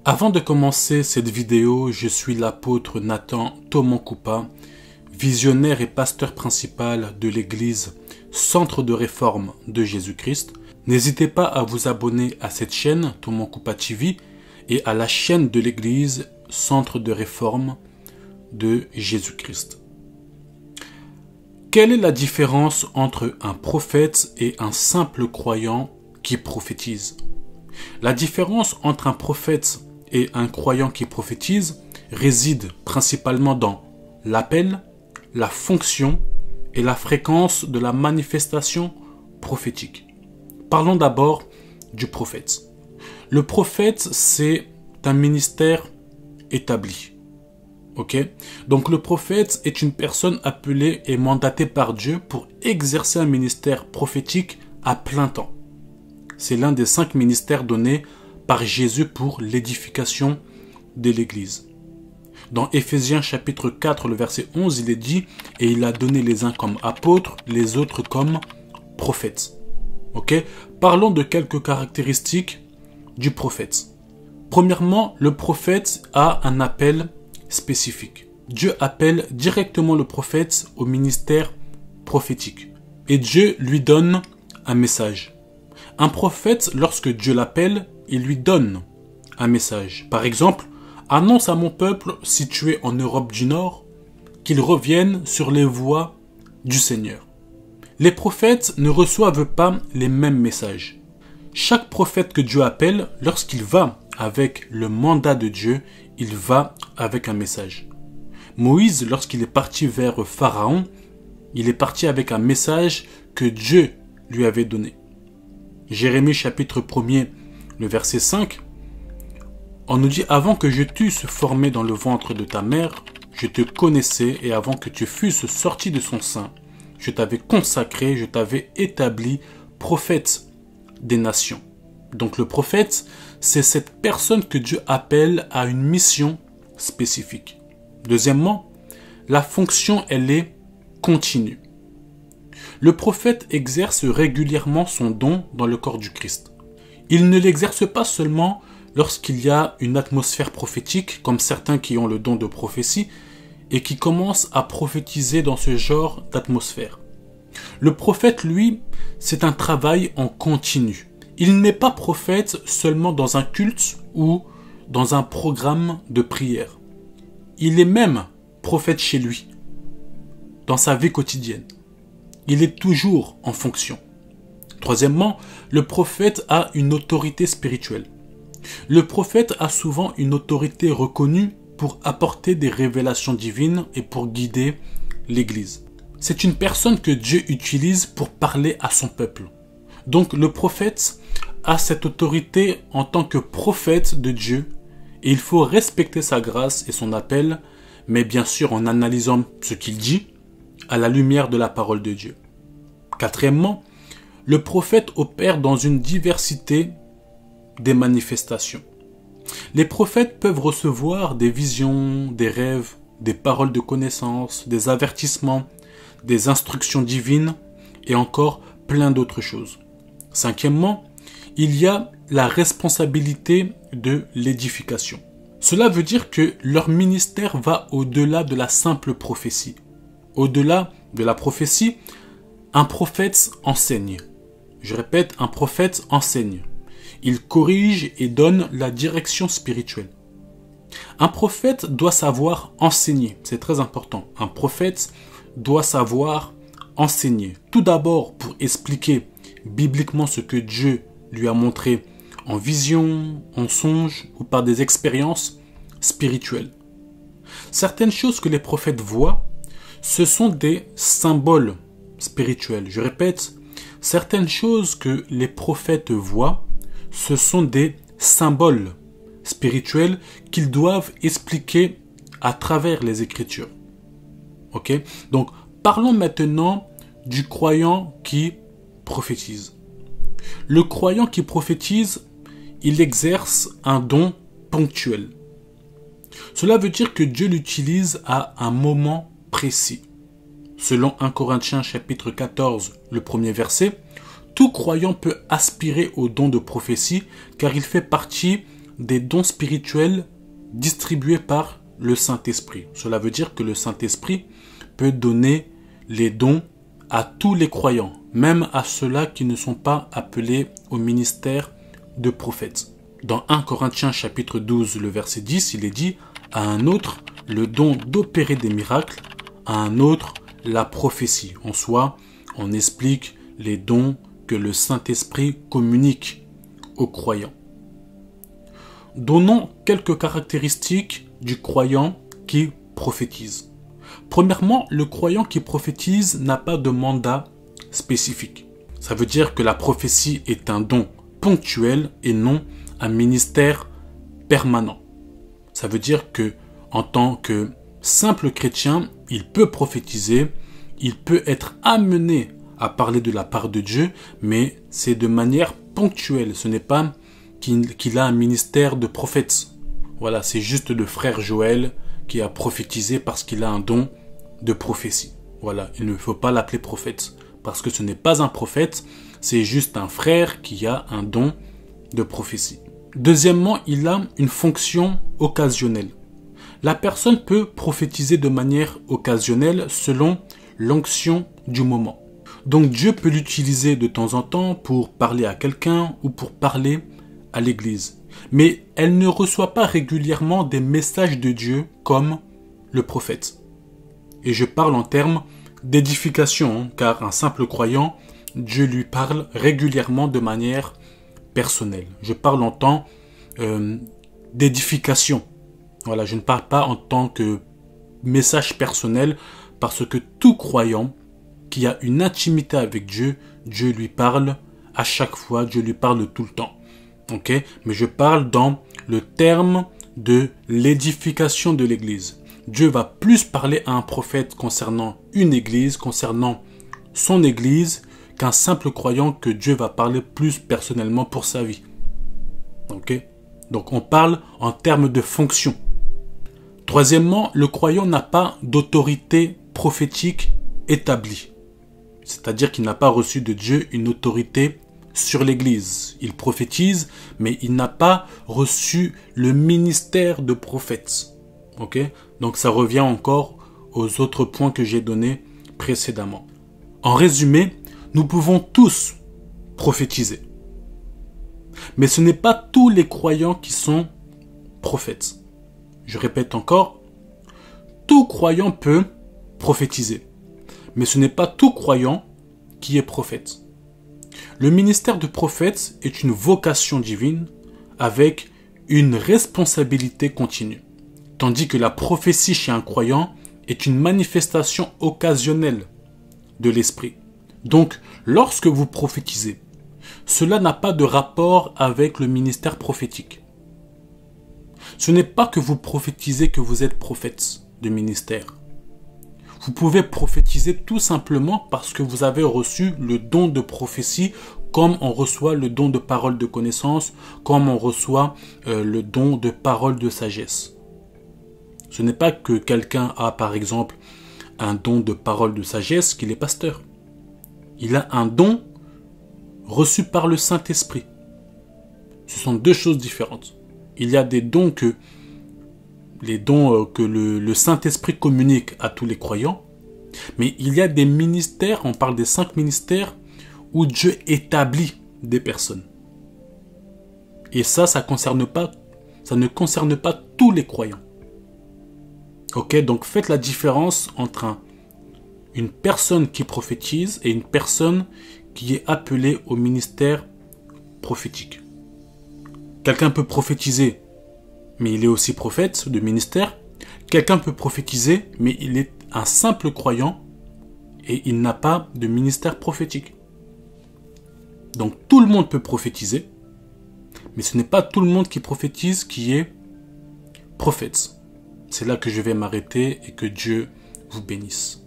Avant de commencer cette vidéo, je suis l'apôtre Nathan Tomankoupa, visionnaire et pasteur principal de l'église Centre de Réforme de Jésus-Christ. N'hésitez pas à vous abonner à cette chaîne Tomankoupa TV et à la chaîne de l'église Centre de Réforme de Jésus-Christ. Quelle est la différence entre un prophète et un simple croyant qui prophétise? La différence entre un prophète et un croyant qui prophétise réside principalement dans l'appel, la fonction et la fréquence de la manifestation prophétique. Parlons d'abord du prophète. Le prophète, c'est un ministère établi. Ok? Donc le prophète est une personne appelée et mandatée par Dieu pour exercer un ministère prophétique à plein temps. C'est l'un des 5 ministères donnés par Jésus pour l'édification de l'Église. Dans Éphésiens chapitre 4, le verset 11, il est dit « Et il a donné les uns comme apôtres, les autres comme prophètes. » Ok? Parlons de quelques caractéristiques du prophète. Premièrement, le prophète a un appel spécifique. Dieu appelle directement le prophète au ministère prophétique. Et Dieu lui donne un message. Un prophète, lorsque Dieu l'appelle, il lui donne un message. Par exemple, annonce à mon peuple situé en Europe du Nord qu'il revienne sur les voies du Seigneur. Les prophètes ne reçoivent pas les mêmes messages. Chaque prophète que Dieu appelle, lorsqu'il va avec le mandat de Dieu, il va avec un message. Moïse, lorsqu'il est parti vers Pharaon, il est parti avec un message que Dieu lui avait donné. Jérémie chapitre 1er, le verset 5, on nous dit « Avant que je t'eusse formé dans le ventre de ta mère, je te connaissais, et avant que tu fusses sorti de son sein, je t'avais consacré, je t'avais établi prophète des nations. » Donc le prophète, c'est cette personne que Dieu appelle à une mission spécifique. Deuxièmement, la fonction, elle est continue. Le prophète exerce régulièrement son don dans le corps du Christ. Il ne l'exerce pas seulement lorsqu'il y a une atmosphère prophétique, comme certains qui ont le don de prophétie, et qui commencent à prophétiser dans ce genre d'atmosphère. Le prophète, lui, c'est un travail en continu. Il n'est pas prophète seulement dans un culte ou dans un programme de prière. Il est même prophète chez lui, dans sa vie quotidienne. Il est toujours en fonction. Troisièmement, le prophète a une autorité spirituelle. Le prophète a souvent une autorité reconnue pour apporter des révélations divines et pour guider l'Église. C'est une personne que Dieu utilise pour parler à son peuple. Donc le prophète a cette autorité en tant que prophète de Dieu et il faut respecter sa grâce et son appel, mais bien sûr en analysant ce qu'il dit à la lumière de la parole de Dieu. Quatrièmement, le prophète opère dans une diversité des manifestations. Les prophètes peuvent recevoir des visions, des rêves, des paroles de connaissance, des avertissements, des instructions divines et encore plein d'autres choses. Cinquièmement, il y a la responsabilité de l'édification. Cela veut dire que leur ministère va au-delà de la simple prophétie. Au-delà de la prophétie, un prophète enseigne. Je répète, un prophète enseigne. Il corrige et donne la direction spirituelle. Un prophète doit savoir enseigner. C'est très important. Un prophète doit savoir enseigner. Tout d'abord pour expliquer bibliquement ce que Dieu lui a montré en vision, en songe ou par des expériences spirituelles. Certaines choses que les prophètes voient, ce sont des symboles spirituels. Je répète, certaines choses que les prophètes voient, ce sont des symboles spirituels qu'ils doivent expliquer à travers les Écritures. Ok? Donc, parlons maintenant du croyant qui prophétise. Le croyant qui prophétise, il exerce un don ponctuel. Cela veut dire que Dieu l'utilise à un moment précis. Selon 1 Corinthiens chapitre 14, le premier verset, tout croyant peut aspirer au don de prophétie car il fait partie des dons spirituels distribués par le Saint-Esprit. Cela veut dire que le Saint-Esprit peut donner les dons à tous les croyants, même à ceux-là qui ne sont pas appelés au ministère de prophète. Dans 1 Corinthiens chapitre 12, le verset 10, il est dit « À un autre, le don d'opérer des miracles, à un autre, la prophétie. » En soi, on explique les dons que le Saint-Esprit communique aux croyants. Donnons quelques caractéristiques du croyant qui prophétise. Premièrement, le croyant qui prophétise n'a pas de mandat spécifique. Ça veut dire que la prophétie est un don ponctuel et non un ministère permanent. Ça veut dire que en tant que simple chrétien, il peut prophétiser, il peut être amené à parler de la part de Dieu, mais c'est de manière ponctuelle. Ce n'est pas qu'il a un ministère de prophète. Voilà, c'est juste le frère Joël qui a prophétisé parce qu'il a un don de prophétie. Voilà, il ne faut pas l'appeler prophète parce que ce n'est pas un prophète, c'est juste un frère qui a un don de prophétie. Deuxièmement, il a une fonction occasionnelle. La personne peut prophétiser de manière occasionnelle selon l'onction du moment. Donc Dieu peut l'utiliser de temps en temps pour parler à quelqu'un ou pour parler à l'église. Mais elle ne reçoit pas régulièrement des messages de Dieu comme le prophète. Et je parle en termes d'édification, car un simple croyant, Dieu lui parle régulièrement de manière personnelle. Je parle en temps d'édification. Voilà, je ne parle pas en tant que message personnel, parce que tout croyant qui a une intimité avec Dieu, Dieu lui parle à chaque fois, Dieu lui parle tout le temps. Ok? Mais je parle dans le terme de l'édification de l'église. Dieu va plus parler à un prophète concernant une église, concernant son église, qu'un simple croyant que Dieu va parler plus personnellement pour sa vie. Ok? Donc on parle en termes de fonction. Troisièmement, le croyant n'a pas d'autorité prophétique établie. C'est-à-dire qu'il n'a pas reçu de Dieu une autorité sur l'église. Il prophétise, mais il n'a pas reçu le ministère de prophète. Ok? Donc ça revient encore aux autres points que j'ai donnés précédemment. En résumé, nous pouvons tous prophétiser. Mais ce n'est pas tous les croyants qui sont prophètes. Je répète encore, tout croyant peut prophétiser. Mais ce n'est pas tout croyant qui est prophète. Le ministère de prophète est une vocation divine avec une responsabilité continue. Tandis que la prophétie chez un croyant est une manifestation occasionnelle de l'esprit. Donc, lorsque vous prophétisez, cela n'a pas de rapport avec le ministère prophétique. Ce n'est pas que vous prophétisez que vous êtes prophète de ministère. Vous pouvez prophétiser tout simplement parce que vous avez reçu le don de prophétie, comme on reçoit le don de parole de connaissance, comme on reçoit le don de parole de sagesse. Ce n'est pas que quelqu'un a par exemple un don de parole de sagesse qu'il est pasteur. Il a un don reçu par le Saint-Esprit. Ce sont deux choses différentes. Il y a des dons que le Saint-Esprit communique à tous les croyants, mais il y a des ministères, on parle des 5 ministères, où Dieu établit des personnes. Et ça ne concerne pas tous les croyants. Ok, donc faites la différence entre une personne qui prophétise et une personne qui est appelée au ministère prophétique. Quelqu'un peut prophétiser, mais il est aussi prophète de ministère. Quelqu'un peut prophétiser, mais il est un simple croyant et il n'a pas de ministère prophétique. Donc tout le monde peut prophétiser, mais ce n'est pas tout le monde qui prophétise qui est prophète. C'est là que je vais m'arrêter et que Dieu vous bénisse.